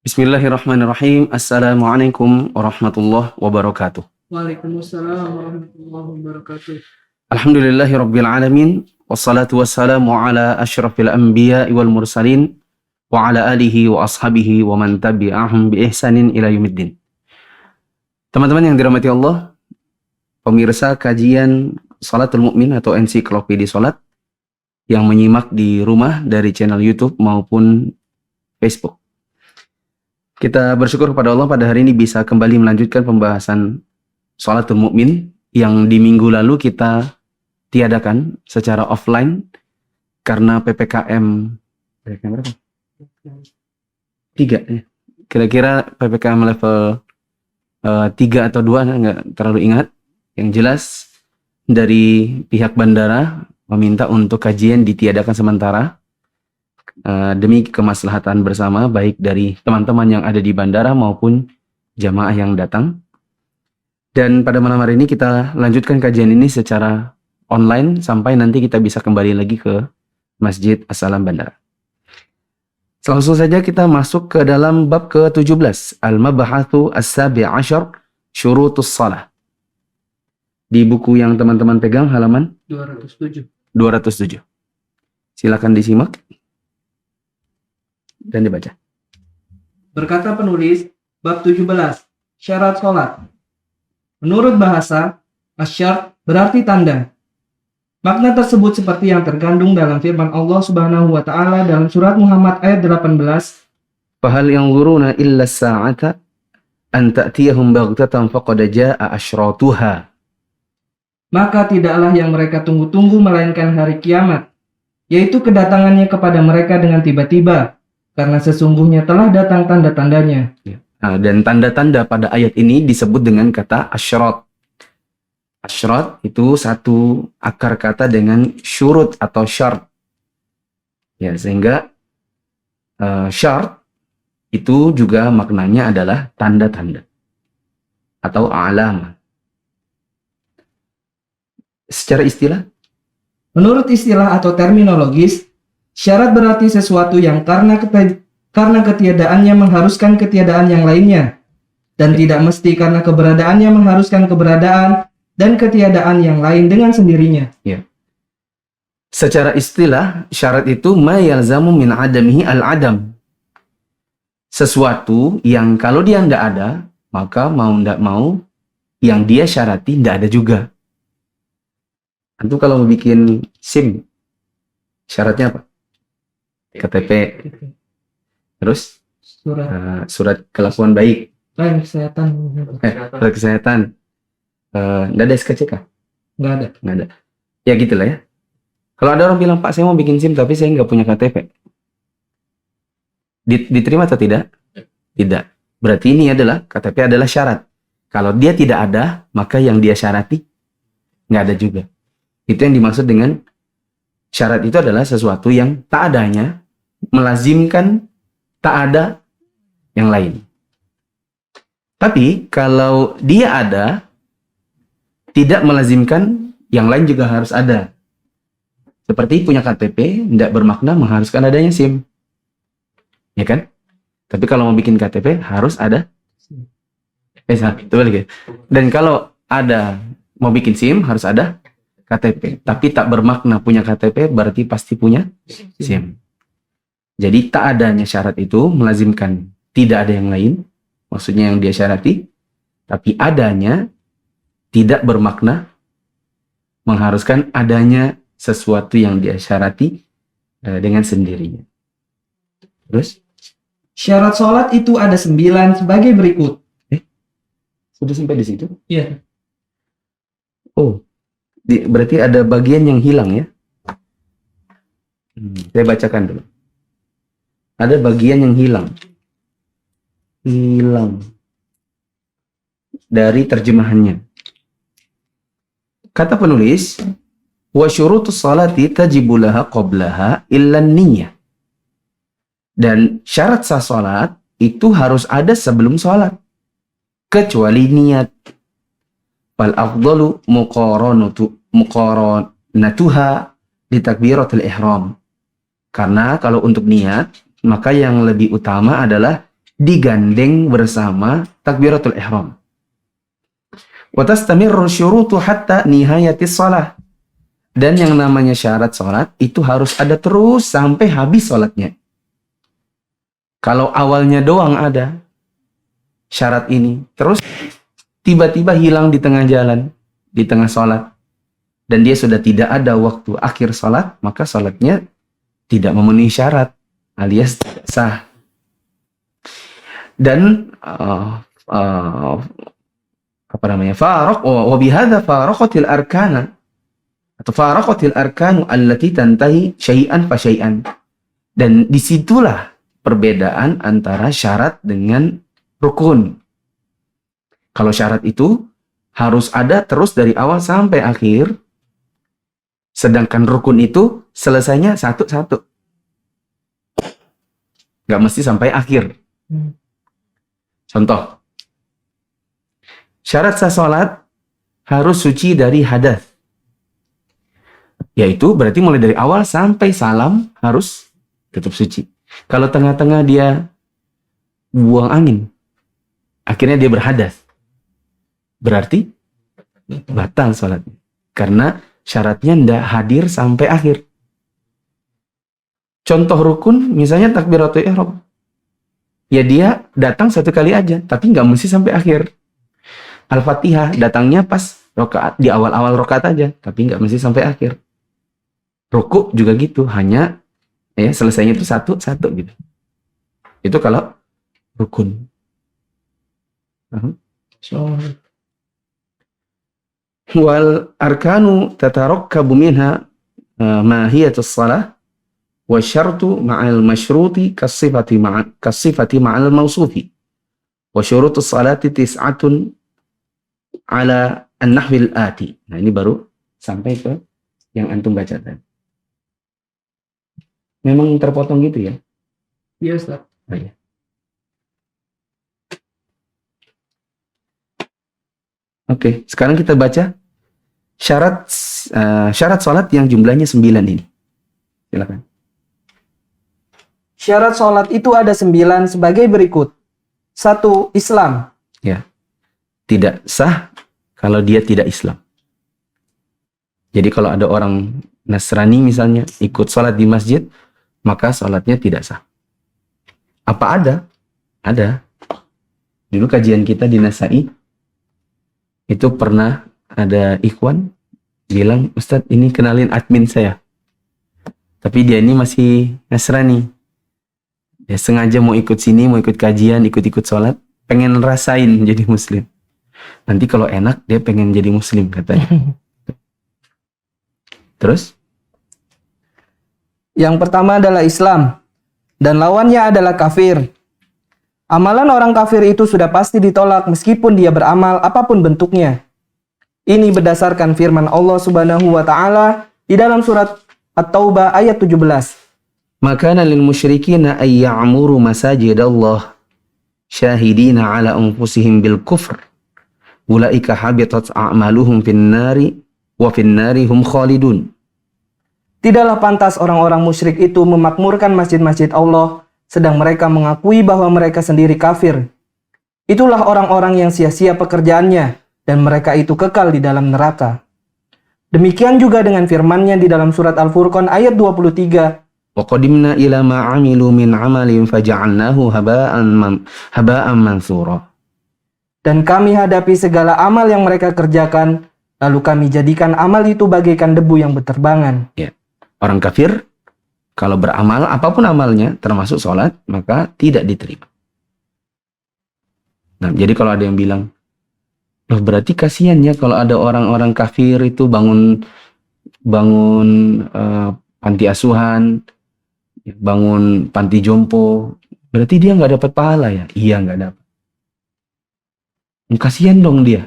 Bismillahirrahmanirrahim. Assalamualaikum warahmatullahi wabarakatuh. Waalaikumsalam warahmatullahi wabarakatuh. Alhamdulillahirabbil alamin wassalatu wassalamu ala asyrafil anbiya'i wal mursalin wa ala alihi wa ashabihi wa man tabi'ahum bi ihsanin ila yaumiddin. Teman-teman yang dirahmati Allah, pemirsa kajian Salatul Mukmin atau ensiklopedia salat yang menyimak di rumah dari channel YouTube maupun Facebook. Kita bersyukur kepada Allah pada hari ini bisa kembali melanjutkan pembahasan Shalatul Mukmin yang di minggu lalu kita tiadakan secara offline karena PPKM berapa? 3 ya. Kira-kira PPKM level 3 atau 2 nggak terlalu ingat. Yang jelas dari pihak bandara meminta untuk kajian ditiadakan sementara demi kemaslahatan bersama baik dari teman-teman yang ada di bandara maupun jamaah yang datang. Dan pada malam hari ini kita lanjutkan kajian ini secara online sampai nanti kita bisa kembali lagi ke Masjid As-Salam Bandara. Langsung saja kita masuk ke dalam bab ke-17, Al-Mabahathu As-Sabi' Ashar Syurutus Salah. Di buku yang teman-teman pegang halaman 207. Silakan disimak dan dibaca. Berkata penulis, bab 17, syarat sholat. Menurut bahasa, asyar berarti tanda. Makna tersebut seperti yang terkandung dalam firman Allah Subhanahu wa taala dalam surat Muhammad ayat 18, Fahal yanzuruna illa as-sa'ata an ta'tiyahum baghtatan faqad jaa'a asyratuha. maka tidaklah yang mereka tunggu-tunggu melainkan hari kiamat, yaitu kedatangannya kepada mereka dengan tiba-tiba, karena sesungguhnya telah datang tanda-tandanya. Nah, dan tanda-tanda pada ayat ini disebut dengan kata asyrat. Asyrat itu satu akar kata dengan syurut atau syart. Ya, sehingga syart itu juga maknanya adalah tanda-tanda atau alam. Secara istilah, Menurut istilah atau terminologis, syarat berarti sesuatu yang karena ketiadaannya mengharuskan ketiadaan yang lainnya, dan tidak mesti karena keberadaannya mengharuskan keberadaan dan ketiadaan yang lain dengan sendirinya. secara istilah syarat itu ma yalzamu min adamihi al-adam. Sesuatu yang kalau dia tidak ada, maka mau tidak mau yang dia syarati tidak ada juga. Antum kalau mau bikin SIM, syaratnya apa? KTP, terus surat kelakuan baik, Kesehatan. surat kesehatan, nggak ada SKCK? Nggak ada. Nggak ada. Ya gitulah ya. Kalau ada orang bilang, Pak saya mau bikin SIM tapi saya nggak punya KTP, diterima atau tidak? Tidak. Berarti ini adalah KTP adalah syarat. Kalau dia tidak ada, maka yang dia syarati nggak ada juga. Itu yang dimaksud dengan syarat itu adalah sesuatu yang tak adanya melazimkan tak ada yang lain. Tapi kalau dia ada, tidak melazimkan yang lain juga harus ada. Seperti punya KTP tidak bermakna mengharuskan adanya SIM. Ya kan? Tapi kalau mau bikin KTP harus ada betul. Dan kalau ada mau bikin SIM harus ada KTP, tapi tak bermakna punya KTP berarti pasti punya SIM. Jadi tak adanya syarat itu melazimkan tidak ada yang lain, maksudnya yang dia syarati, tapi adanya tidak bermakna mengharuskan adanya sesuatu yang dia syarati dengan sendirinya. Terus? Syarat sholat itu ada 9 sebagai berikut. Sudah sampai di situ? Iya. Oh. Berarti ada bagian yang hilang ya. Saya bacakan dulu. Ada bagian yang hilang dari terjemahannya. Kata penulis, wa syurutus salati tajibu laha qablaha illa niyyah. Dan syarat sah salat itu harus ada sebelum salat kecuali niat. Fal afdalu muqaranatuha di takbiratul ihram. Karena kalau untuk niat, maka yang lebih utama adalah digandeng bersama takbiratul ihram. Wa tastamirru syurutu hatta nihayatis shalah. Dan yang namanya syarat sholat itu harus ada terus sampai habis sholatnya. Kalau awalnya doang ada syarat ini, terus tiba-tiba hilang di tengah jalan, di tengah sholat, dan dia sudah tidak ada waktu akhir sholat, maka sholatnya tidak memenuhi syarat, alias tidak sah. Dan apa namanya? Wa bihadza faraqatil arkana atau faraqatil arkanu allati tantahi syai'an fa syai'an. Dan disitulah perbedaan antara syarat dengan rukun. Kalau syarat itu harus ada terus dari awal sampai akhir, sedangkan rukun itu selesainya satu-satu. Gak mesti sampai akhir. Contoh, syarat sah sholat harus suci dari hadas. Yaitu berarti mulai dari awal sampai salam harus tetap suci. Kalau tengah-tengah dia buang angin, akhirnya dia berhadas, berarti batal sholatnya. Karena syaratnya tidak hadir sampai akhir. Contoh rukun, misalnya takbiratul ihram. Ya dia datang satu kali aja, tapi nggak mesti sampai akhir. Al-Fatihah datangnya pas rokaat, di awal-awal rokaat aja, tapi nggak mesti sampai akhir. Ruku juga gitu, hanya ya selesainya itu satu-satu gitu. Itu kalau rukun. Wal arkanu tatarakkabu minha mahiyatus shalah wa syartu ma'al masyruti kasifati ma'al mawsufi wa syurutus salati tis'atun ala an-nahwil ati. Nah ini baru sampai ke yang antum baca tadi. Memang terpotong gitu ya? Iya, Ustaz. Oh, iya. Oke, sekarang kita baca syarat sholat yang jumlahnya 9 ini. Silakan. Syarat sholat itu ada 9 sebagai berikut. 1. Islam. Ya, tidak sah kalau dia tidak Islam. Jadi kalau ada orang Nasrani misalnya ikut sholat di masjid, maka sholatnya tidak sah. Apa ada? Ada. Dulu kajian kita di Nasai, itu pernah ada ikhwan bilang, Ustadz ini kenalin admin saya. Tapi dia ini masih Nasrani. Dia sengaja mau ikut sini, mau ikut kajian, ikut-ikut sholat, pengen rasain jadi muslim. Nanti kalau enak, dia pengen jadi muslim katanya. Terus? Yang pertama adalah Islam, dan lawannya adalah kafir. Amalan orang kafir itu sudah pasti ditolak meskipun dia beramal apapun bentuknya. Ini berdasarkan firman Allah Subhanahu wa taala di dalam surat At-Taubah ayat 17. Makana lil musyrikina ay ya'muru masajidallah syahidina ala anfusihim bil kufr. Ulaika habitat a'maluhum finnari wa finnari hum khalidun. Tidaklah pantas orang-orang musyrik itu memakmurkan masjid-masjid Allah, sedang mereka mengakui bahwa mereka sendiri kafir. Itulah orang-orang yang sia-sia pekerjaannya, dan mereka itu kekal di dalam neraka. Demikian juga dengan firman-Nya di dalam surat Al-Furqan ayat 23. Wa qadimna ila ma 'amilu min 'amalin faja'alnahu haba'an mansura. Dan kami hadapi segala amal yang mereka kerjakan, lalu kami jadikan amal itu bagaikan debu yang berterbangan. Ya. Orang kafir, kalau beramal, apapun amalnya, termasuk sholat, maka tidak diterima. Nah, jadi kalau ada yang bilang, loh berarti kasihan ya kalau ada orang-orang kafir itu bangun panti asuhan, bangun panti jompo, berarti dia nggak dapat pahala ya? Iya, nggak dapat. Kasihan dong dia.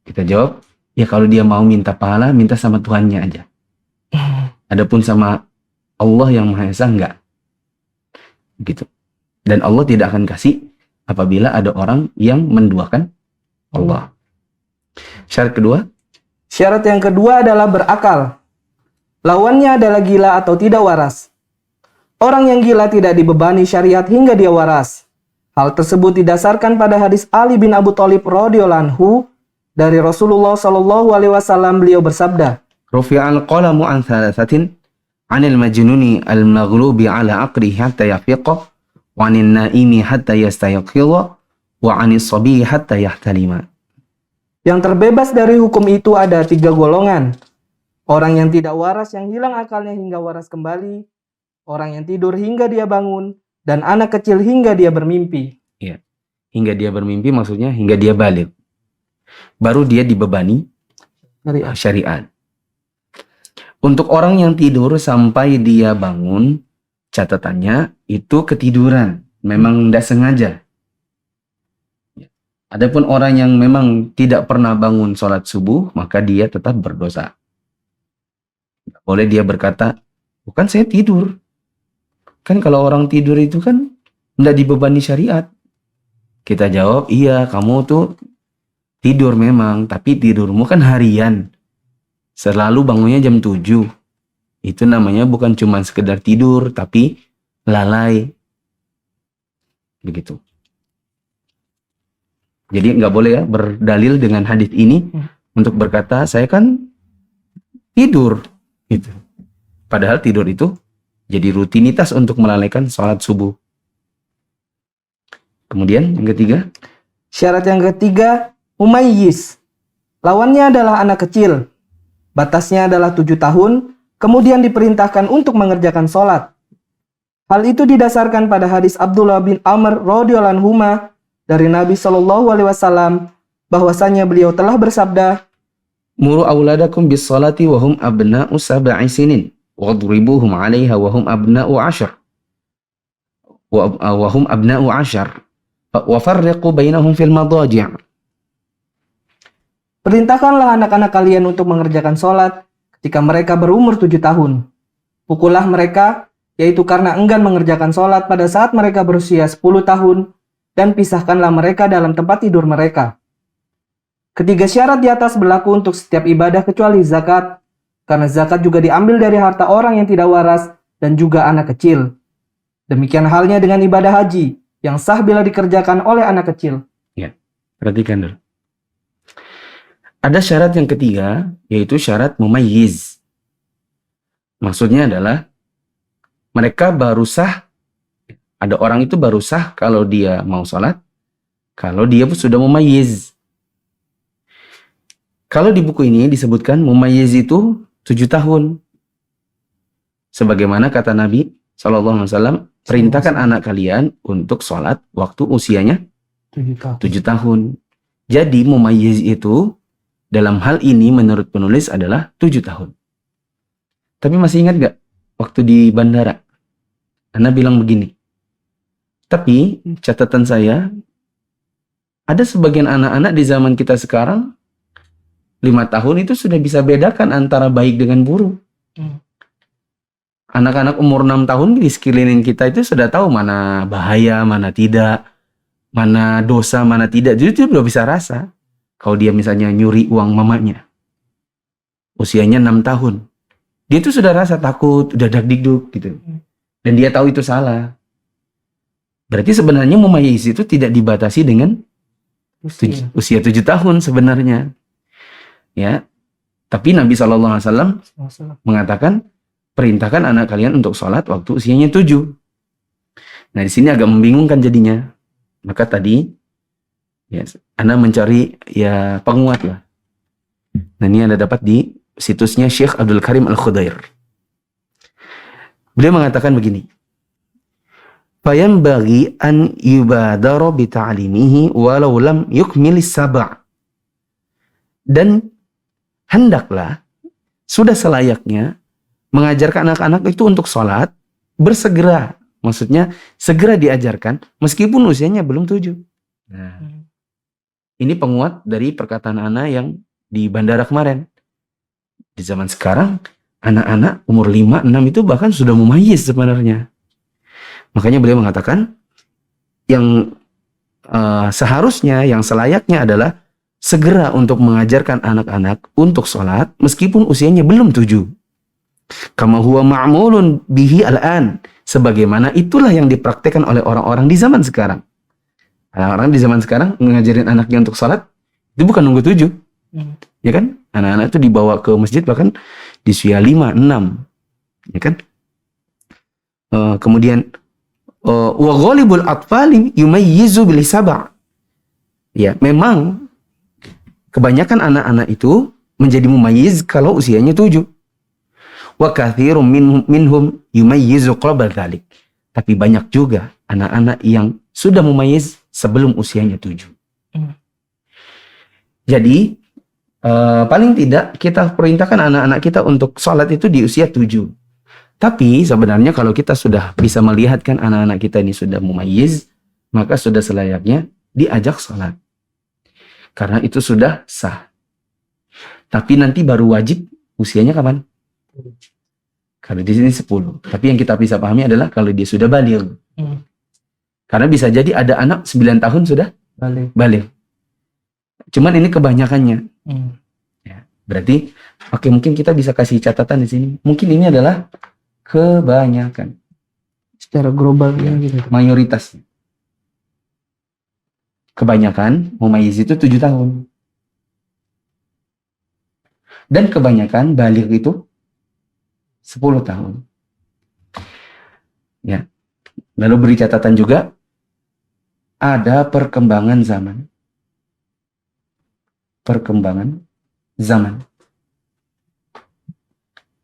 Kita jawab, ya kalau dia mau minta pahala, minta sama Tuhannya aja. Adapun sama Allah yang Maha Esa enggak. Gitu. Dan Allah tidak akan kasih apabila ada orang yang menduakan Allah. Syarat kedua? Syarat yang kedua adalah berakal. Lawannya adalah gila atau tidak waras. Orang yang gila tidak dibebani syariat hingga dia waras. Hal tersebut didasarkan pada hadis Ali bin Abu Thalib radhiyallahu anhu dari Rasulullah Shallallahu alaihi wasallam. Beliau bersabda, Rufi'al qalamu an thalathatin 'anil majnuni al-maghlubi 'ala aqlihi hatta yafiqa wa 'anil naimi hatta yastayqiza wa 'anis sabiyyi hatta yahtalima. yang terbebas dari hukum itu ada 3 golongan. Orang yang tidak waras yang hilang akalnya hingga waras kembali, orang yang tidur hingga dia bangun, dan anak kecil hingga dia bermimpi. Ya. Hingga dia bermimpi maksudnya hingga dia balik. Baru dia dibebani syariat. Untuk orang yang tidur sampai dia bangun, catatannya itu ketiduran, memang tidak sengaja. Adapun orang yang memang tidak pernah bangun sholat subuh, maka dia tetap berdosa. Boleh dia berkata, bukan saya tidur. Kan kalau orang tidur itu kan tidak dibebani syariat. Kita jawab, iya kamu tuh tidur memang, tapi tidurmu kan harian. Selalu bangunnya jam 7. Itu namanya bukan cuma sekedar tidur, tapi lalai. Begitu. Jadi nggak boleh ya berdalil dengan hadis ini untuk berkata, saya kan tidur. Gitu. Padahal tidur itu jadi rutinitas untuk melalaikan sholat subuh. Kemudian yang ketiga. Syarat yang ketiga, mumayyiz. Lawannya adalah anak kecil. Batasnya adalah 7 tahun, kemudian diperintahkan untuk mengerjakan sholat. Hal itu didasarkan pada hadis Abdullah bin Amr radhiyallahu anhu dari Nabi Shallallahu alaihi wasallam bahwasanya beliau telah bersabda, Muru auladakum bis salati wa hum abna'u sab'i sinin wadribuhum 'alaiha wa hum abna'u 'ashar wa hum abna'u 'ashar wa farriqu bainahum fil madaji'. Perintahkanlah anak-anak kalian untuk mengerjakan sholat ketika mereka berumur 7 tahun. Pukullah mereka, yaitu karena enggan mengerjakan sholat pada saat mereka berusia 10 tahun, dan pisahkanlah mereka dalam tempat tidur mereka. Ketiga syarat di atas berlaku untuk setiap ibadah kecuali zakat, karena zakat juga diambil dari harta orang yang tidak waras dan juga anak kecil. Demikian halnya dengan ibadah haji, yang sah bila dikerjakan oleh anak kecil. Ya, perhatikan dulu. Ada syarat yang ketiga, yaitu syarat mumayyiz. Maksudnya adalah, mereka baru sah, ada orang itu baru sah kalau dia mau sholat, kalau dia pun sudah mumayyiz. Kalau di buku ini disebutkan mumayyiz itu 7 tahun. Sebagaimana kata Nabi SAW, perintahkan anak kalian untuk sholat waktu usianya 7 tahun. Jadi mumayyiz itu dalam hal ini menurut penulis adalah 7 tahun. Tapi masih ingat gak waktu di bandara? Ana bilang begini. Tapi catatan saya, ada sebagian anak-anak di zaman kita sekarang 5 tahun itu sudah bisa bedakan antara baik dengan buruk. Anak-anak umur 6 tahun di sekeliling kita itu sudah tahu mana bahaya, mana tidak, mana dosa, mana tidak. Jadi dia udah bisa rasa. Kalau dia misalnya nyuri uang mamanya, usianya 6 tahun, dia itu sudah rasa takut, udah dag-digdug gitu. Dan dia tahu itu salah. Berarti sebenarnya mumayyiz itu tidak dibatasi dengan usia 7 tahun sebenarnya. Ya, tapi Nabi SAW mengatakan perintahkan anak kalian untuk sholat waktu usianya 7. Nah di sini agak membingungkan jadinya. Maka tadi, ya, Anda mencari ya penguat lah. Nah ini Anda dapat di situsnya Syekh Abdul Karim Al-Khudair. Beliau mengatakan begini. Fayanbaghi an yubadara bi ta'limihi walau lam yukmilis sab'. Dan hendaklah, sudah selayaknya mengajarkan anak-anak itu untuk sholat, bersegera. Maksudnya, segera diajarkan, meskipun usianya belum 7. Nah, ini penguat dari perkataan Ana yang di bandara kemarin. Di zaman sekarang, anak-anak umur 5, 6 itu bahkan sudah mumayyiz sebenarnya. Makanya beliau mengatakan, yang seharusnya, yang selayaknya adalah segera untuk mengajarkan anak-anak untuk sholat meskipun usianya belum 7. Kama huwa ma'mulun bihi al-an. Sebagaimana itulah yang dipraktikkan oleh orang-orang di zaman sekarang. Orang-orang di zaman sekarang ngajarin anaknya untuk sholat itu bukan nunggu 7, ya kan? Anak-anak itu dibawa ke masjid bahkan di usia 5, 6, ya kan? Kemudian wa ghalibul atfali yumayyizu bil sab'. Ya, memang kebanyakan anak-anak itu menjadi mumayyiz kalau usianya 7. Wa katsirun minhum yumayyizu qabla dzalik. Tapi banyak juga anak-anak yang sudah mumayyiz sebelum usianya 7. Jadi paling tidak kita perintahkan anak-anak kita untuk sholat itu di usia 7. Tapi sebenarnya kalau kita sudah bisa melihat kan anak-anak kita ini sudah mumayyiz, maka sudah selayaknya diajak sholat. Karena itu sudah sah. Tapi nanti baru wajib usianya kapan? Kalau di sini 10. Tapi yang kita bisa pahami adalah kalau dia sudah baligh. Karena bisa jadi ada anak 9 tahun sudah baligh. Cuman ini kebanyakannya. Ya, berarti oke, mungkin kita bisa kasih catatan di sini. Mungkin ini adalah kebanyakan. Secara global ya gitu. Mayoritas. Kebanyakan mumayyiz itu 7 tahun. Dan kebanyakan baligh itu 10 tahun. Ya. Lalu beri catatan juga ada perkembangan zaman. Perkembangan zaman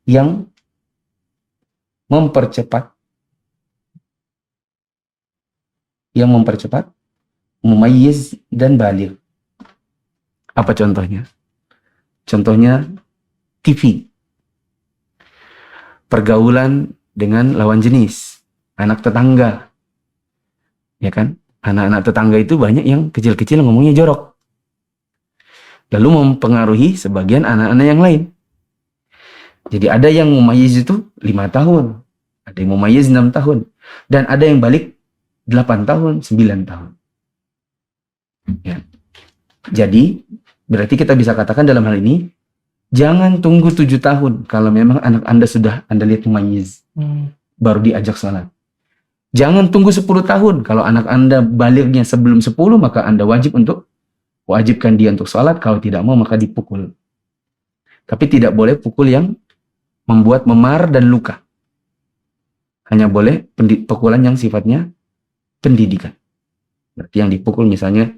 yang mempercepat mumayyiz dan baligh. Apa contohnya? Contohnya TV. Pergaulan dengan lawan jenis, anak tetangga. Ya kan? Anak-anak tetangga itu banyak yang kecil-kecil ngomongnya jorok. Lalu mempengaruhi sebagian anak-anak yang lain. Jadi ada yang mumayyiz itu 5 tahun, ada yang mumayyiz 6 tahun, dan ada yang balik 8 tahun, 9 tahun. Ya. Jadi berarti kita bisa katakan dalam hal ini, jangan tunggu 7 tahun kalau memang anak Anda sudah Anda lihat mumayyiz, baru diajak salat. Jangan tunggu 10 tahun kalau anak Anda balighnya sebelum 10, maka Anda wajibkan dia untuk salat. Kalau tidak mau maka dipukul. Tapi tidak boleh pukul yang membuat memar dan luka. Hanya boleh pukulan yang sifatnya pendidikan. Berarti yang dipukul misalnya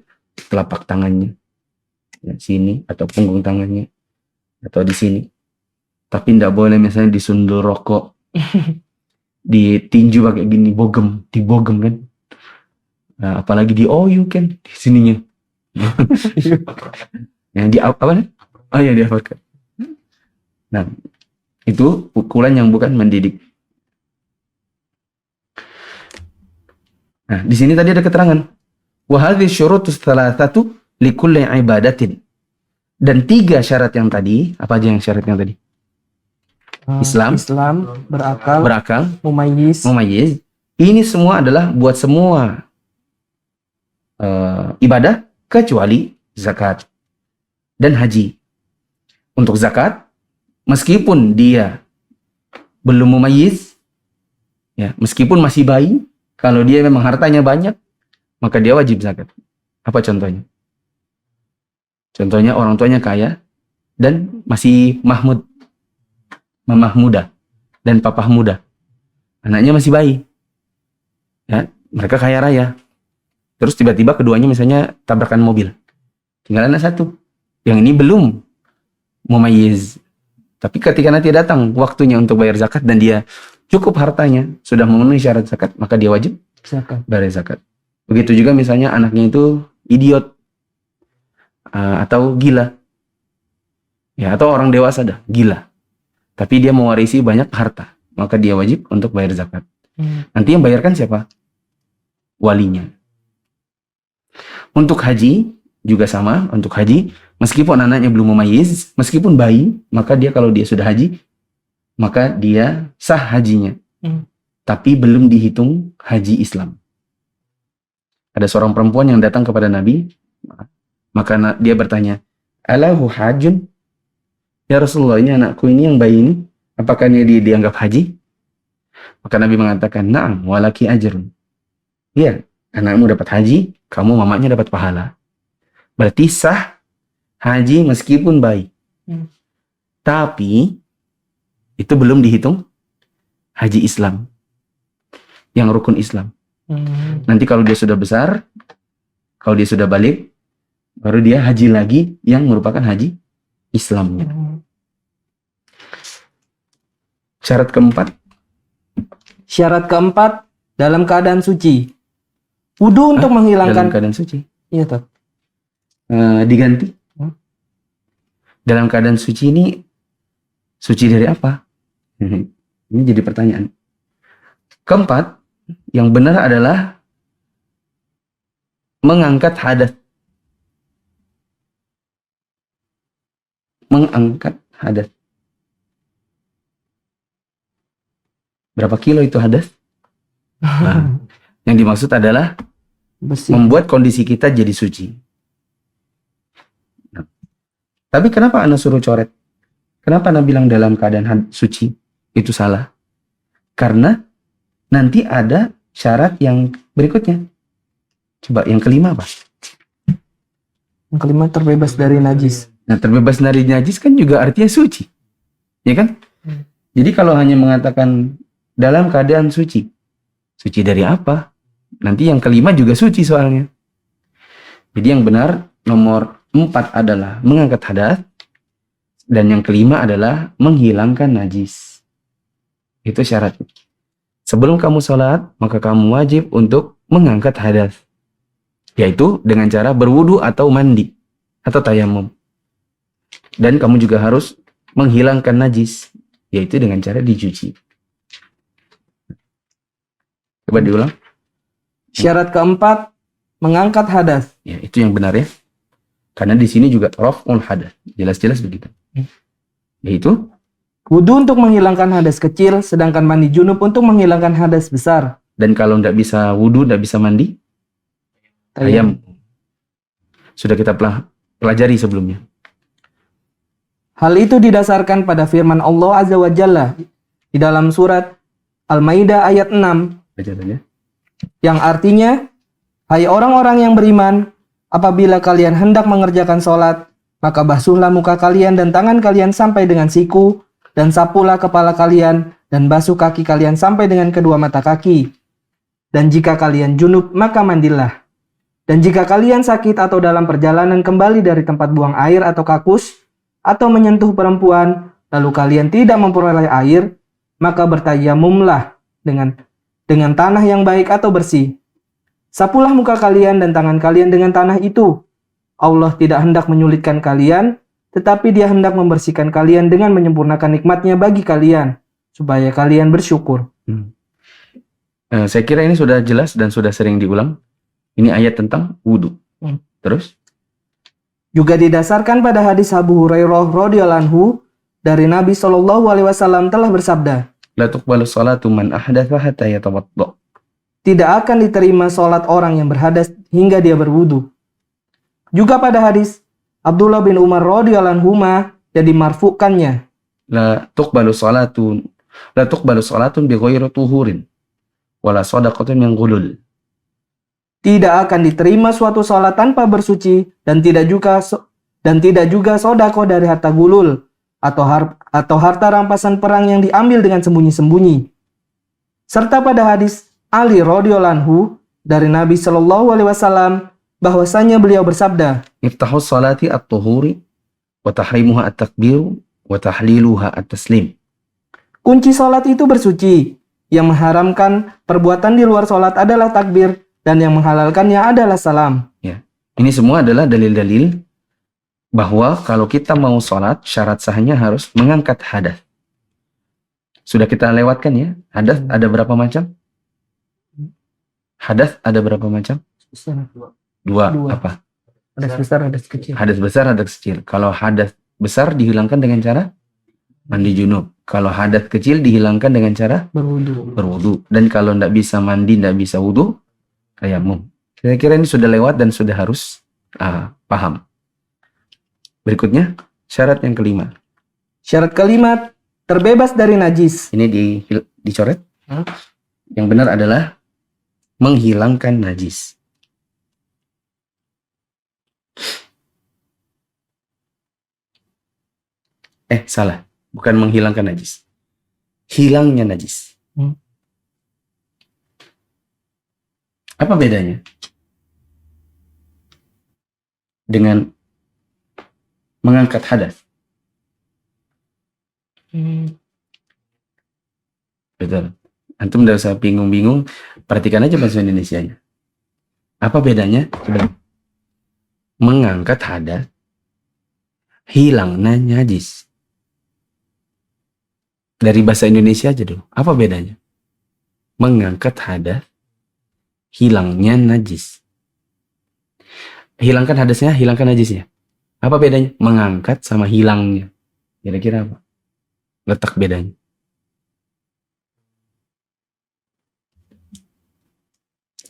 telapak tangannya, ya, sini, atau punggung tangannya, atau di sini. Tapi tidak boleh misalnya disundul rokok, ditinju pakai gini, dibogem kan. Nah, apalagi di kan di sininya. Yang di apa nih? Oh ya, diapakan. Nah, itu pukulan yang bukan mendidik. Nah, di sini tadi ada keterangan. Wa hadhihi syurutus thalathatu likulli ibadatin. Dan 3 syarat yang tadi, apa aja yang syarat yang tadi? Islam, berakal, mumayyiz. Ini semua adalah buat semua ibadah kecuali zakat dan haji. Untuk zakat, meskipun dia belum mumayyiz, ya, meskipun masih bayi, kalau dia memang hartanya banyak, maka dia wajib zakat. Apa contohnya? Contohnya orang tuanya kaya dan masih mamah muda dan papah muda. Anaknya masih bayi. Ya, mereka kaya raya. Terus tiba-tiba keduanya misalnya tabrakan mobil. Tinggal anak satu. Yang ini belum mumayyiz. Tapi ketika nanti datang waktunya untuk bayar zakat dan dia cukup hartanya, sudah memenuhi syarat zakat, maka dia wajib bayar zakat. Begitu juga misalnya anaknya itu idiot atau gila. Ya, atau orang dewasa dah, gila. Tapi dia mewarisi banyak harta, maka dia wajib untuk bayar zakat. Nanti yang bayarkan siapa? Walinya. Untuk haji juga sama. Untuk haji, meskipun anaknya belum mumayyiz, meskipun bayi, maka dia kalau dia sudah haji, maka dia sah hajinya. Tapi belum dihitung haji Islam. Ada seorang perempuan yang datang kepada Nabi, maka dia bertanya, alahu hajun? Ya Rasulullah, ini anakku ini yang bayi ini, apakah dia dianggap haji? Maka Nabi mengatakan, na'am walaki ajrun. Iya, Anakmu dapat haji, kamu mamanya dapat pahala. Berarti sah haji meskipun bayi. Tapi itu belum dihitung haji Islam. Yang rukun Islam. Nanti kalau dia sudah besar, kalau dia sudah balik, baru dia haji lagi yang merupakan haji Islamnya. Syarat keempat. Syarat keempat, dalam keadaan suci. Wudu untuk Dalam menghilangkan. keadaan suci. Iya, Tat. Diganti. Dalam keadaan suci ini, suci dari apa? Ini jadi pertanyaan. Keempat, yang benar adalah mengangkat hadas. Mengangkat hadas. Berapa kilo itu hadas? Nah, yang dimaksud adalah Bersih. membuat kondisi kita jadi suci. Nah, tapi kenapa Anda suruh coret? Kenapa Anda bilang dalam keadaan suci? Itu salah. Karena nanti ada syarat yang berikutnya. Coba yang kelima apa? Yang kelima, terbebas dari najis. Nah, terbebas dari najis kan juga artinya suci. Ya kan? Jadi kalau hanya mengatakan dalam keadaan suci. Suci dari apa? Nanti yang kelima juga suci soalnya. Jadi yang benar nomor 4 adalah mengangkat hadas. Dan yang kelima adalah menghilangkan najis. Itu syaratnya. Sebelum kamu sholat, maka kamu wajib untuk mengangkat hadas. Yaitu dengan cara berwudu atau mandi. Atau tayamum. Dan kamu juga harus menghilangkan najis. Yaitu dengan cara dicuci. Coba diulang. Syarat keempat, mengangkat hadas. Ya, itu yang benar ya. Karena di sini juga raf'ul hadas. Jelas-jelas begitu. Yaitu Wudu untuk menghilangkan hadas kecil, sedangkan mandi junub untuk menghilangkan hadas besar. dan kalau tidak bisa wudu, tidak bisa mandi, tayamum. Sudah kita pelajari sebelumnya. Hal itu didasarkan pada firman Allah Azza wa Jalla di dalam surat Al-Maidah ayat 6 Baca saja. yang artinya, hai orang-orang yang beriman, apabila kalian hendak mengerjakan sholat, maka basuhlah muka kalian dan tangan kalian sampai dengan siku, dan sapulah kepala kalian, dan basuh kaki kalian sampai dengan kedua mata kaki. Dan jika kalian junub, maka mandilah. Dan jika kalian sakit atau dalam perjalanan kembali dari tempat buang air atau kakus, atau menyentuh perempuan, lalu kalian tidak memperoleh air, maka bertayamumlah dengan tanah yang baik atau bersih. Sapulah muka kalian dan tangan kalian dengan tanah itu. Allah tidak hendak menyulitkan kalian, tetapi Dia hendak membersihkan kalian dengan menyempurnakan nikmat-Nya bagi kalian, supaya kalian bersyukur. Saya kira ini sudah jelas dan sudah sering diulang. Ini ayat tentang wudu. Terus? Juga didasarkan pada hadis Abu Hurairah radhiyallahu anhu dari Nabi Shallallahu alaihi wasallam telah bersabda, La tuqbalu salatu man ahdatha hatta yatawadda. tidak akan diterima sholat orang yang berhadas hingga dia berwudu. Juga pada hadis Abdullah bin Umar radhiyallahu anhuma yang dimarfukannya, La tuqbalu salatun bi ghairi tuhurin wala shadaqatun min ghulul. tidak akan diterima suatu sholat tanpa bersuci dan tidak juga sodako dari harta gulul atau harta rampasan perang yang diambil dengan sembunyi-sembunyi. Serta pada hadis Ali radhiyallahu anhu dari Nabi Shallallahu alaihi wasallam bahwasanya beliau bersabda, Iftahus salati at-tuhuri wa tahrimuha at-takbir wa tahliluha at-taslim. kunci sholat itu bersuci. Yang mengharamkan perbuatan di luar sholat adalah takbir, dan yang menghalalkannya adalah salam. Ya. Ini semua adalah dalil-dalil bahwa kalau kita mau sholat, syarat sahnya harus mengangkat hadas. Sudah kita lewatkan ya. Hadas ada berapa macam? Hadas ada berapa macam? Dua. Dua. Apa? Hadas besar, hadas kecil. Hadas besar, hadas kecil. Kalau hadas besar dihilangkan dengan cara mandi junub. Kalau hadas kecil dihilangkan dengan cara berwudu. Dan kalau tidak bisa mandi, tidak bisa wudu, tayamum. Saya kira ini sudah lewat dan sudah harus paham. Berikutnya, syarat yang kelima. Syarat kelima, terbebas dari najis. Ini dicoret. Yang benar adalah menghilangkan najis. Salah. Bukan menghilangkan najis. Hilangnya najis. Apa bedanya dengan mengangkat hadas? Betul. Antum tidak usah bingung-bingung. Perhatikan aja bahasa Indonesianya. Apa bedanya? Sudah. Mengangkat hadas, hilangnya najis. Dari bahasa Indonesia aja dulu. Apa bedanya? Mengangkat hadas, hilangnya najis. Hilangkan hadasnya, hilangkan najisnya. Apa bedanya? Mengangkat sama hilangnya. Kira-kira apa? Letak bedanya.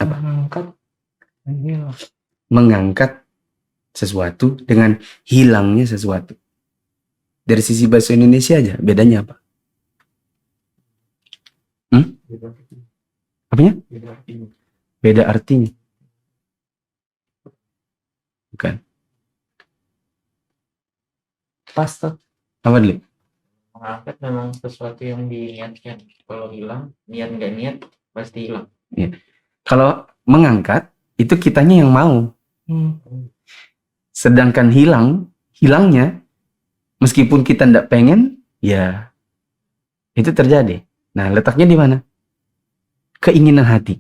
Apa? Mengangkat sesuatu dengan hilangnya sesuatu. Dari sisi bahasa Indonesia aja, bedanya apa? Apanya? Beda artinya. Bukan. Pasta. Apa dulu? Mengangkat memang sesuatu yang diniatkan. Kalau hilang, niat nggak niat, pasti hilang. Ya. Kalau mengangkat, itu kitanya yang mau. Sedangkan hilangnya, meskipun kita tidak pengen, ya itu terjadi. Nah, letaknya di mana? Keinginan hati.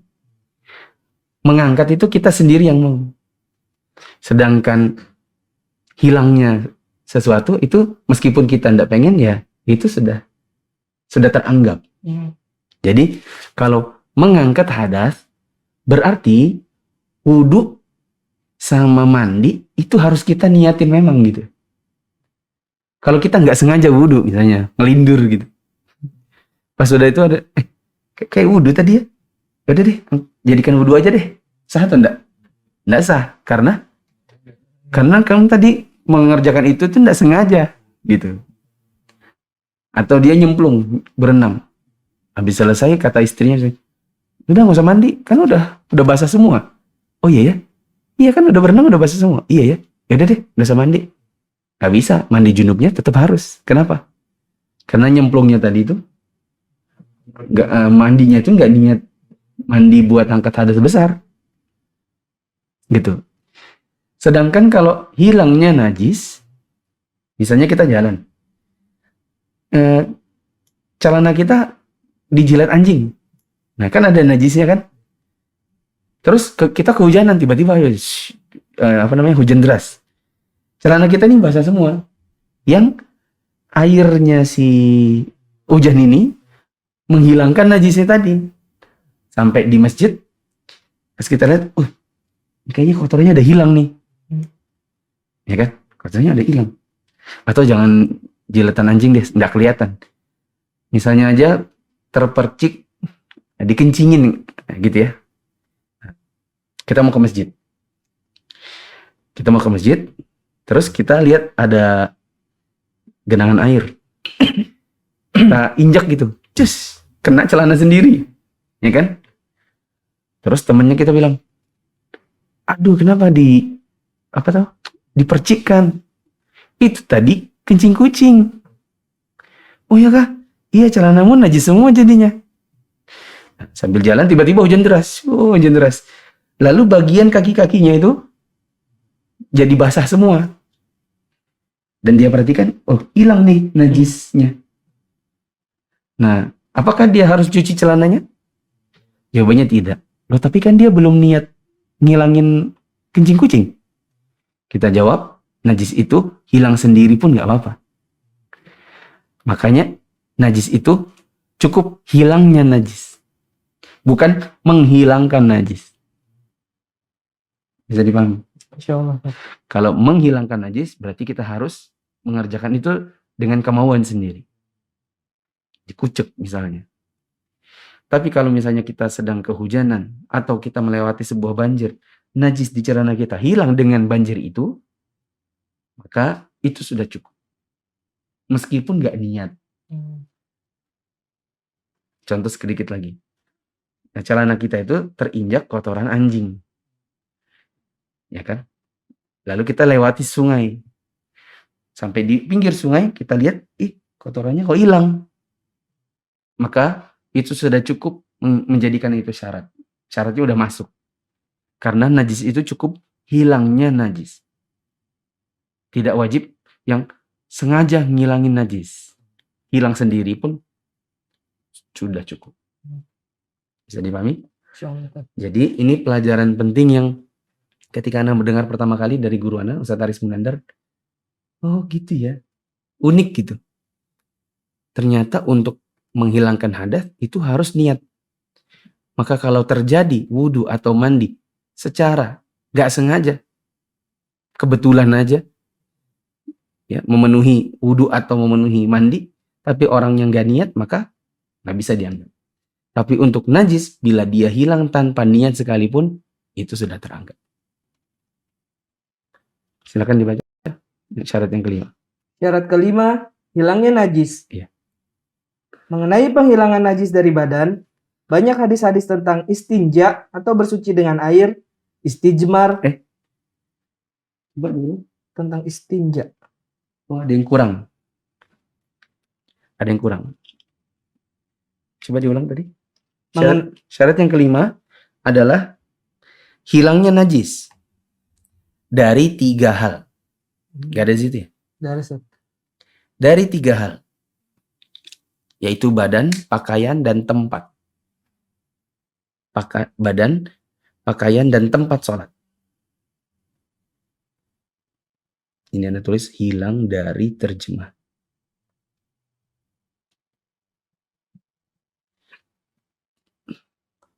Mengangkat itu kita sendiri yang mau. Sedangkan hilangnya sesuatu itu meskipun kita tidak pengen, ya itu sudah teranggap. Jadi kalau mengangkat hadas berarti wudhu sama mandi itu harus kita niatin memang gitu. Kalau kita nggak sengaja wudhu misalnya ngelindur gitu, pas udah itu ada kayak wudhu tadi ya, udah deh jadikan wudhu aja deh, sah atau enggak? Enggak sah karena kamu tadi mengerjakan itu tuh enggak sengaja gitu. Atau dia nyemplung berenang, habis selesai kata istrinya, udah nggak usah mandi kan udah basah semua. Oh iya ya, iya kan udah berenang udah basah semua. Iya ya, yaudah deh nggak usah mandi. Nggak bisa, mandi junubnya tetap harus. Kenapa? Karena nyemplungnya tadi itu mandinya itu nggak niat mandi buat angkat hadas besar gitu. Sedangkan kalau hilangnya najis, misalnya kita jalan, celana kita dijilat anjing, nah kan ada najisnya kan, terus kita kehujanan tiba-tiba hujan deras, celana kita ini basah semua, yang airnya si hujan ini menghilangkan najisnya tadi. Sampai di masjid, pas kita lihat, kayaknya kotornya udah hilang nih, ya kan? Kotornya udah hilang. Atau jangan jilatan anjing deh, nggak kelihatan. Misalnya aja terpercik, dikencingin, gitu ya. Kita mau ke masjid, terus kita lihat ada genangan air, kita injak gitu, cus, kena celana sendiri, ya kan? Terus temennya kita bilang, aduh kenapa dipercikkan? Itu tadi kencing kucing. Oh ya kah? Iya, celanamu najis semua jadinya. Sambil jalan tiba-tiba hujan deras. Hujan deras. Lalu bagian kaki-kakinya itu jadi basah semua. Dan dia perhatikan, hilang nih najisnya. Nah, apakah dia harus cuci celananya? Jawabannya tidak. Loh, tapi kan dia belum niat ngilangin kencing kucing. Kita jawab, najis itu hilang sendiri pun nggak apa-apa. Makanya najis itu cukup hilangnya najis, bukan menghilangkan najis. Bisa dipahami? Insyaallah. Kalau menghilangkan najis berarti kita harus mengerjakan itu dengan kemauan sendiri. Dikucek misalnya. Tapi kalau misalnya kita sedang kehujanan atau kita melewati sebuah banjir, najis di celana kita hilang dengan banjir itu, maka itu sudah cukup. Meskipun nggak niat. Contoh sedikit lagi. Nah, celana kita itu terinjak kotoran anjing. Ya kan? Lalu kita lewati sungai. Sampai di pinggir sungai kita lihat, kotorannya kok hilang. Maka itu sudah cukup menjadikan itu syarat. Syaratnya udah masuk. Karena najis itu cukup hilangnya najis. Tidak wajib yang sengaja ngilangin najis. Hilang sendiri pun sudah cukup. Bisa dipahami? Jadi ini pelajaran penting yang ketika Anda mendengar pertama kali dari guru Anda, Ustaz Aris Munandar, oh gitu ya, unik gitu. Ternyata untuk menghilangkan hadas itu harus niat. Maka kalau terjadi wudhu atau mandi secara gak sengaja, kebetulan aja, ya, memenuhi wudhu atau memenuhi mandi, tapi orang yang gak niat, maka gak bisa dianggap. Tapi untuk najis, bila dia hilang tanpa niat sekalipun, itu sudah teranggap. Silakan dibaca syarat yang kelima. Syarat kelima, hilangnya najis. Iya. Mengenai penghilangan najis dari badan, banyak hadis-hadis tentang istinja atau bersuci dengan air, istijmar. Coba dulu. Tentang istinja. Oh, ada yang kurang. Ada yang kurang. Coba diulang tadi. Syarat yang kelima adalah hilangnya najis dari 3 hal. Gak ada di situ ya? Dari 3 hal. Yaitu badan, pakaian, dan tempat. Badan, pakaian, dan tempat sholat. Ini Anda tulis hilang dari terjemah.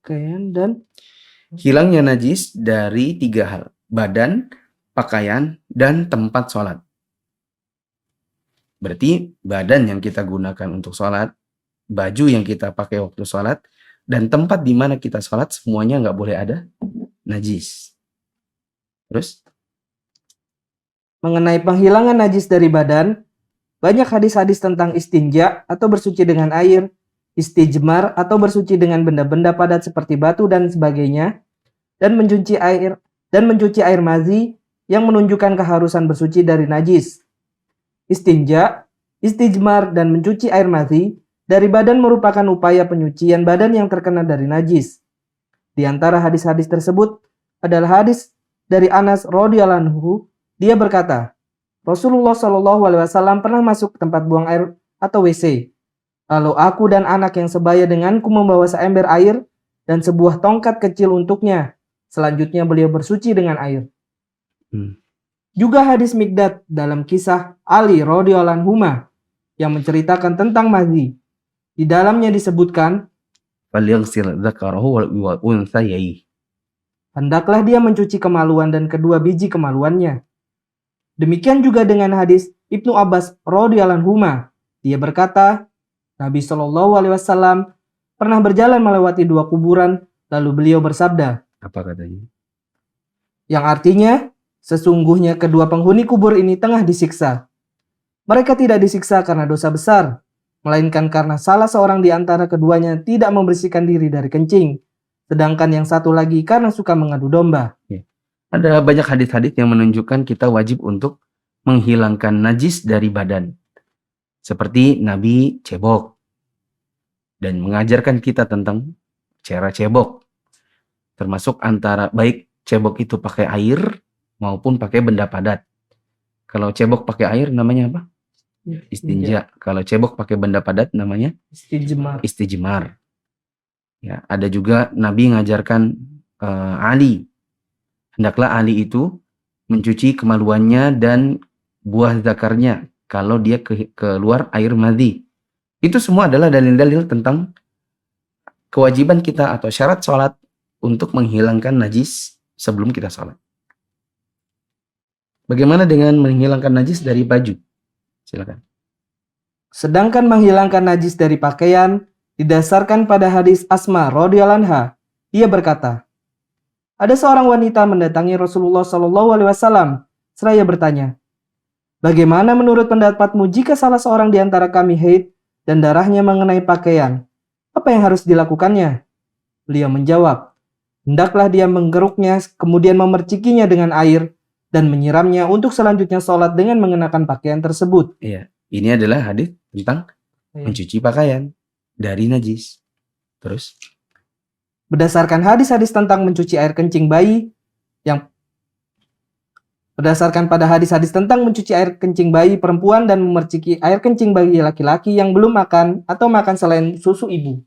Pakaian dan Hilangnya najis dari 3 hal. Badan, pakaian, dan tempat sholat. Berarti badan yang kita gunakan untuk sholat, baju yang kita pakai waktu sholat, dan tempat di mana kita sholat, semuanya nggak boleh ada najis. Terus? mengenai penghilangan najis dari badan, banyak hadis-hadis tentang istinja atau bersuci dengan air, istijmar atau bersuci dengan benda-benda padat seperti batu dan sebagainya, dan mencuci air mazi yang menunjukkan keharusan bersuci dari najis. Istinja, istijmar, dan mencuci air mazi dari badan merupakan upaya penyucian badan yang terkena dari najis. Di antara hadis-hadis tersebut adalah hadis dari Anas radhiyallahu anhu. Dia berkata, Rasulullah Shallallahu Alaihi Wasallam pernah masuk ke tempat buang air atau WC. Lalu aku dan anak yang sebaya denganku membawa seember air dan sebuah tongkat kecil untuknya. Selanjutnya beliau bersuci dengan air. Juga hadis Mikdad dalam kisah Ali radhiyallahu anhu yang menceritakan tentang mazi. Di dalamnya disebutkan, hendaklah dia mencuci kemaluan dan kedua biji kemaluannya. Demikian juga dengan hadis Ibnu Abbas radhiyallahu anhu. Dia berkata, Nabi Shallallahu Alaihi Wasallam pernah berjalan melewati 2 kuburan, lalu beliau bersabda, apa katanya? Yang artinya, sesungguhnya kedua penghuni kubur ini tengah disiksa. Mereka tidak disiksa karena dosa besar, melainkan karena salah seorang di antara keduanya tidak membersihkan diri dari kencing, sedangkan yang satu lagi karena suka mengadu domba. Ada banyak hadis-hadis yang menunjukkan kita wajib untuk menghilangkan najis dari badan. Seperti Nabi cebok. Dan mengajarkan kita tentang cara cebok. Termasuk antara baik cebok itu pakai air maupun pakai benda padat. Kalau cebok pakai air namanya apa? Istinja. Kalau cebok pakai benda padat namanya istijmar. Ya, ada juga Nabi mengajarkan Ali. Hendaklah Ali itu mencuci kemaluannya dan buah zakarnya kalau dia keluar air madhi. Itu semua adalah dalil-dalil tentang kewajiban kita atau syarat sholat untuk menghilangkan najis sebelum kita sholat. Bagaimana dengan menghilangkan najis dari baju? Silakan. Sedangkan menghilangkan najis dari pakaian didasarkan pada hadis Asma radhiyallahu anha. Dia berkata, ada seorang wanita mendatangi Rasulullah Shallallahu Alaihi Wasallam seraya bertanya, bagaimana menurut pendapatmu jika salah seorang di antara kami haid dan darahnya mengenai pakaian? Apa yang harus dilakukannya? Beliau menjawab, hendaklah dia menggeruknya, kemudian memercikinya dengan air, dan menyiramnya untuk selanjutnya sholat dengan mengenakan pakaian tersebut. Iya, ini adalah hadis tentang mencuci pakaian dari najis. Terus Berdasarkan hadis-hadis tentang mencuci air kencing bayi, berdasarkan pada hadis-hadis tentang mencuci air kencing bayi perempuan dan memerciki air kencing bayi laki-laki yang belum makan atau makan selain susu ibu.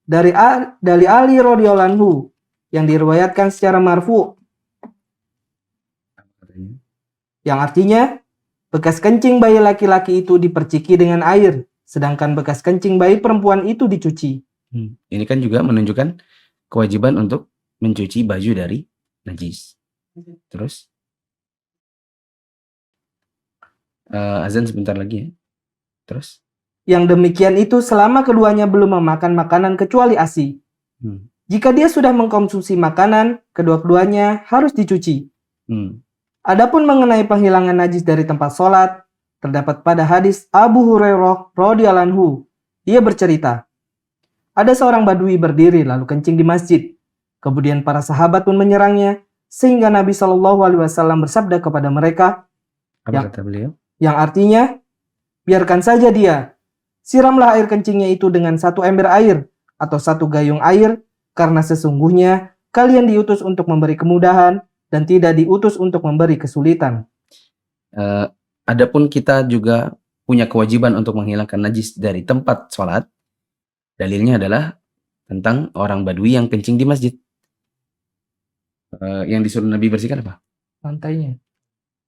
Dari Ali radhiyallahu anhu yang diriwayatkan secara marfu, yang artinya bekas kencing bayi laki-laki itu diperciki dengan air, sedangkan bekas kencing bayi perempuan itu dicuci. Ini kan juga menunjukkan kewajiban untuk mencuci baju dari najis. Terus azan sebentar lagi ya. Terus Yang demikian itu selama keduanya belum memakan makanan kecuali ASI. Jika dia sudah mengkonsumsi makanan, kedua-duanya harus dicuci. Adapun mengenai penghilangan najis dari tempat sholat, terdapat pada hadis Abu Hurairah radhiyallahu anhu. Dia bercerita, ada seorang badui berdiri lalu kencing di masjid. Kemudian para sahabat pun menyerangnya, sehingga Nabi SAW bersabda kepada mereka, apa kata beliau? Yang artinya, biarkan saja dia. Siramlah air kencingnya itu dengan 1 ember air atau 1 gayung air, karena sesungguhnya kalian diutus untuk memberi kemudahan dan tidak diutus untuk memberi kesulitan. Adapun kita juga punya kewajiban untuk menghilangkan najis dari tempat sholat. Dalilnya adalah tentang orang badui yang kencing di masjid. Yang disuruh Nabi bersihkan apa? Lantainya.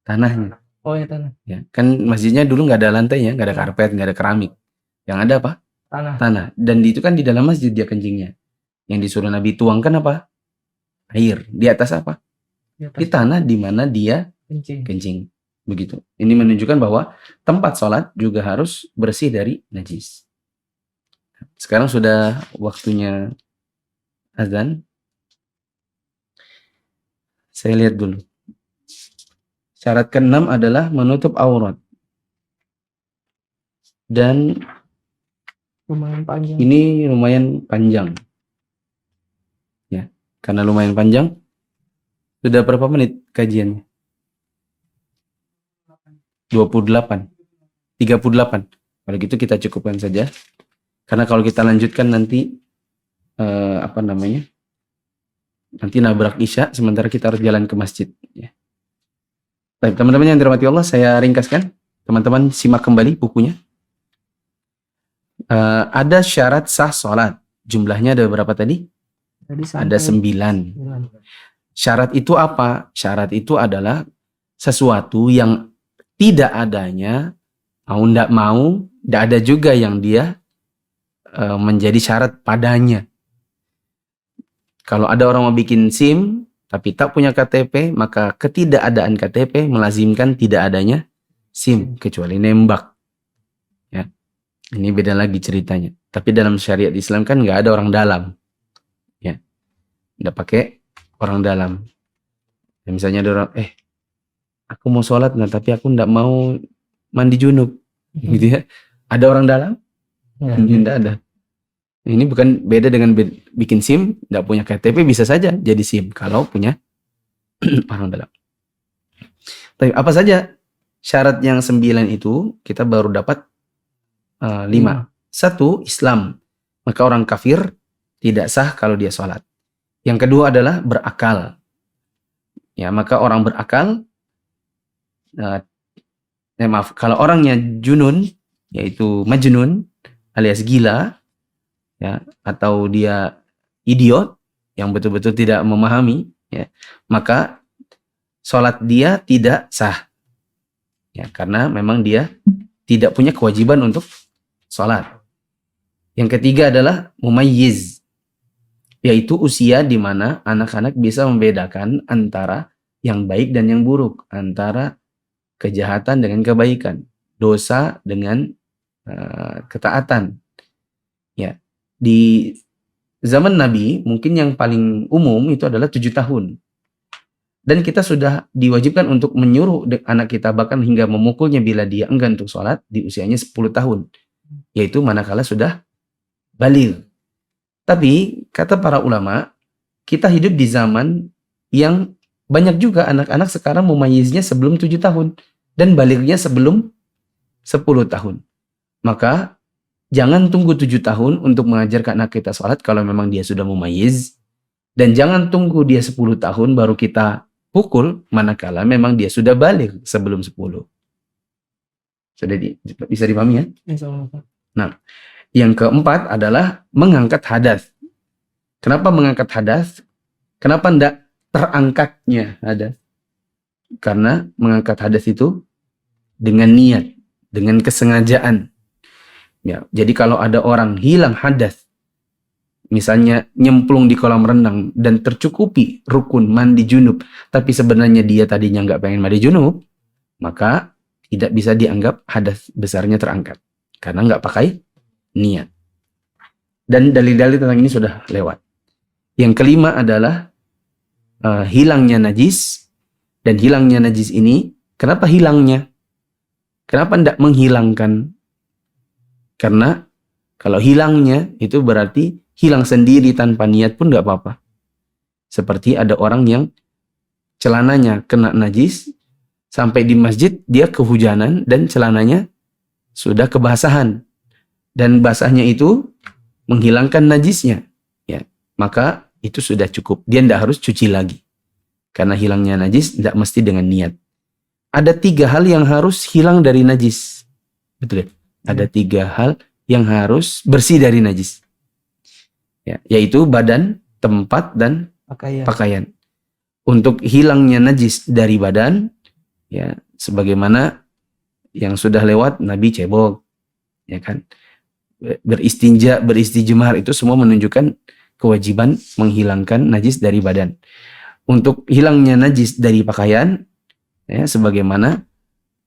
Tanahnya. Oh ya, tanah. Ya, kan masjidnya dulu nggak ada lantainya, nggak ada karpet, nggak ada keramik. Yang ada apa? Tanah. Dan itu kan di dalam masjid dia kencingnya. Yang disuruh Nabi tuangkan apa? Air. Di atas apa? Di tanah di mana dia kencing. Begitu. Ini menunjukkan bahwa tempat sholat juga harus bersih dari najis. Sekarang sudah waktunya azan. Saya lihat dulu. Syarat ke-6 adalah menutup aurat. Dan Lumayan panjang. ini lumayan panjang. Ya, karena lumayan panjang. Sudah berapa menit kajiannya? 28. 38. Kalau gitu kita cukupkan saja. Karena kalau kita lanjutkan nanti nanti nabrak isya, sementara kita harus jalan ke masjid. Ya. Baik, teman-teman yang dirahmati Allah, saya ringkaskan. Teman-teman simak kembali bukunya. Ada syarat sah sholat. Jumlahnya ada berapa tadi? Ada 9. Syarat itu apa? Syarat itu adalah sesuatu yang tidak adanya, tidak ada juga yang dia menjadi syarat padanya. Kalau ada orang mau bikin SIM tapi tak punya KTP, maka ketidakadaan KTP melazimkan tidak adanya SIM kecuali nembak. Ya, ini beda lagi ceritanya. Tapi dalam syariat Islam kan nggak ada orang dalam. Ya, nggak pakai orang dalam. Ya, misalnya ada orang, aku mau sholat, tapi aku nggak mau mandi junub, gitu ya. Ada orang dalam? Tidak ada. Ini bukan beda dengan bikin SIM, nggak punya KTP bisa saja jadi SIM kalau punya orang dalam. Tapi apa saja syarat yang 9 itu kita baru dapat 5. 1, Islam. Maka orang kafir tidak sah kalau dia sholat. Yang kedua adalah berakal. Ya, maka orang berakal, kalau orangnya junun, yaitu majnun alias gila, ya, atau dia idiot yang betul-betul tidak memahami, ya, maka sholat dia tidak sah, ya, karena memang dia tidak punya kewajiban untuk sholat. Yang ketiga adalah mumayyiz, yaitu usia di mana anak-anak bisa membedakan antara yang baik dan yang buruk, antara kejahatan dengan kebaikan, dosa dengan ketaatan. Ya, di zaman Nabi mungkin yang paling umum itu adalah 7 tahun. Dan kita sudah diwajibkan untuk menyuruh anak kita bahkan hingga memukulnya bila dia enggan untuk sholat di usianya 10 tahun. Yaitu manakala sudah baligh. Tapi kata para ulama, kita hidup di zaman yang banyak juga anak-anak sekarang mumayiznya sebelum 7 tahun dan balignya sebelum 10 tahun. Maka jangan tunggu 7 tahun untuk mengajarkan anak kita sholat kalau memang dia sudah mumayyiz. Dan jangan tunggu dia 10 tahun baru kita pukul manakala memang dia sudah baligh sebelum 10. Bisa dipahami ya? Nah, yang keempat adalah mengangkat hadas. Kenapa mengangkat hadas? Kenapa tidak terangkatnya hadas? Karena mengangkat hadas itu dengan niat, dengan kesengajaan. Ya, jadi kalau ada orang hilang hadas, misalnya nyemplung di kolam renang dan tercukupi rukun mandi junub, tapi sebenarnya dia tadinya nggak pengen mandi junub, maka tidak bisa dianggap hadas besarnya terangkat karena nggak pakai niat. Dan dalil-dalil tentang ini sudah lewat. Yang kelima adalah hilangnya najis. Dan hilangnya najis ini, kenapa hilangnya? Kenapa tidak menghilangkan? Karena kalau hilangnya itu berarti hilang sendiri tanpa niat pun nggak apa-apa. Seperti ada orang yang celananya kena najis, sampai di masjid dia kehujanan dan celananya sudah kebasahan. Dan basahnya itu menghilangkan najisnya. Ya, maka itu sudah cukup. Dia tidak harus cuci lagi. Karena hilangnya najis tidak mesti dengan niat. Ada 3 hal yang harus hilang dari najis. Betul ya? Ada 3 hal yang harus bersih dari najis. Ya, yaitu badan, tempat, dan pakaian. Untuk hilangnya najis dari badan, ya, sebagaimana yang sudah lewat Nabi cebok, ya kan? Beristinja, beristijmar itu semua menunjukkan kewajiban menghilangkan najis dari badan. Untuk hilangnya najis dari pakaian, ya, sebagaimana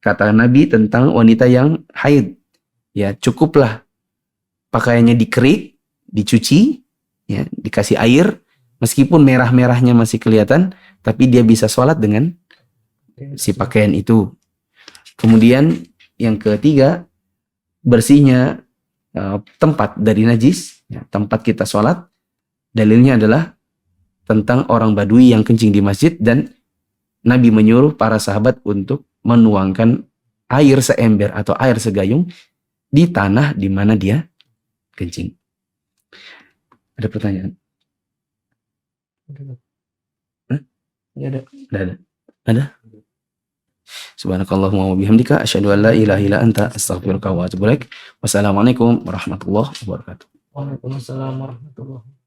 kata Nabi tentang wanita yang haid, ya, cukuplah pakaiannya dikerik, dicuci, ya, dikasih air, meskipun merah-merahnya masih kelihatan, tapi dia bisa sholat dengan si pakaian itu. Kemudian yang ketiga, bersihnya tempat dari najis, ya, tempat kita sholat. Dalilnya adalah tentang orang Badui yang kencing di masjid, dan Nabi menyuruh para sahabat untuk menuangkan air seember atau air segayung di tanah di mana dia kencing. Ada pertanyaan? Ada? Subhanakallahumma wa bihamdika asyhadu an la ilaha illa anta astaghfiruka wa atubu ilaik. Wassalamualaikum warahmatullahi wabarakatuh. Waalaikumsalam warahmatullahi wabarakatuh.